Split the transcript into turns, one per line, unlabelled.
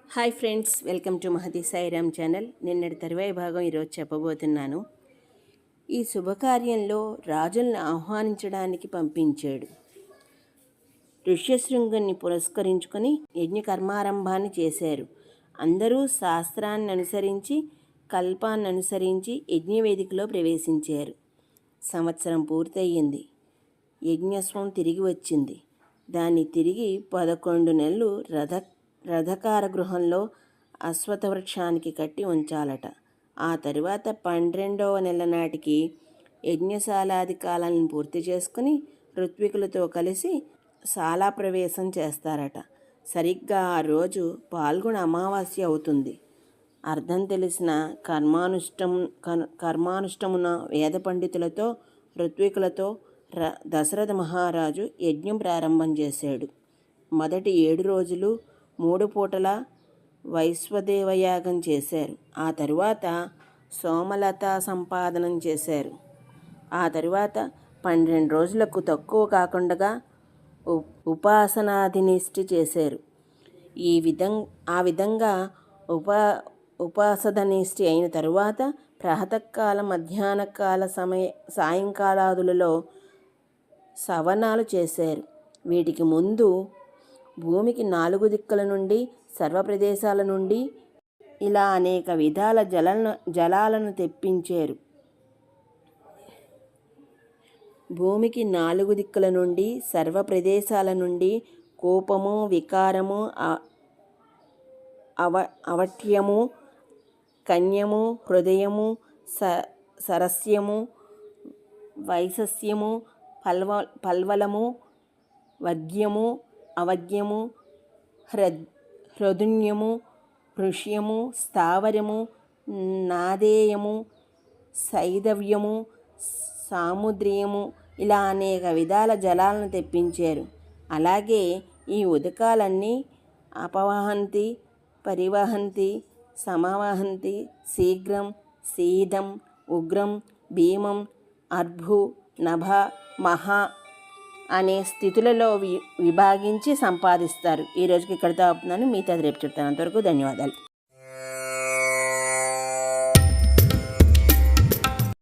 Hi friends, welcome to Mahathi Sairam channel. నిన్నటి తరువాయి భాగం ఈరోజు చెప్పబోతున్నాను. ఈ శుభకార్యంలో రాజులను ఆహ్వానించడానికి పంపించాడు. ఋష్యశృంగుని పురస్కరించుకొని యజ్ఞకర్మారంభాన్ని చేశారు. అందరూ శాస్త్రాన్ని అనుసరించి కల్పాన్ని అనుసరించి యజ్ఞవేదికలో ప్రవేశించారు. సంవత్సరం పూర్తయింది. యజ్ఞస్వం తిరిగి వచ్చింది. దాన్ని తిరిగి 11 నెలలు రథకార గృహంలో అశ్వత్థవృక్షానికి కట్టి ఉంచాలట. ఆ తరువాత 12వ నెల నాటికి యజ్ఞశాలాది కాలాలను పూర్తి చేసుకుని ఋత్వికులతో కలిసి శాలా ప్రవేశం చేస్తారట. సరిగ్గా ఆ రోజు పాల్గొన అమావాస్య అవుతుంది. అర్థం తెలిసిన కర్మానుష్టమున వేద పండితులతో ఋత్వికులతో దశరథ మహారాజు యజ్ఞం ప్రారంభం చేశాడు. మొదటి 7 రోజులు 3 పూటల వైశ్వదేవయాగం చేశారు. ఆ తరువాత సోమలత సంపాదనం చేశారు. ఆ తరువాత 12 రోజులకు తక్కువ కాకుండా ఉపాసనాధినిష్ఠి చేశారు. ఆ విధంగా ఉపాసనాధినిష్ఠి అయిన తరువాత ప్రాతకాల మధ్యాహ్నకాల సాయంకాలాదులలో సవనాలు చేశారు. వీటికి ముందు భూమికి 4 దిక్కుల నుండి సర్వప్రదేశాల నుండి ఇలా అనేక విధాల జలాలను తెప్పించారు. భూమికి 4 దిక్కుల నుండి సర్వప్రదేశాల నుండి కోపము, వికారము, అవట్యము, కన్యము, హృదయము, సరస్యము, వైశస్యము, పల్వలము, వర్గ్యము, అవగ్యము, హృదున్యము, ఋష్యము, స్థావరము, నాదేయము, సైదవ్యము, సాముద్రియము ఇలా అనేక విధాల జలాలను తెప్పించారు. అలాగే ఈ ఉదకాలన్నీ అపవహంతి, పరివహంతి, సమవహంతి, శీఘ్రం, శీదం, ఉగ్రం, భీమం, అర్భు, నభ, మహా అనే స్థితులలో విభాగించి సంపాదిస్తారు. ఈ రోజుకి ఇక్కడితో ఆపుతున్నాను. మిగతాది రేపు చెప్తాను. అంతవరకు ధన్యవాదాలు.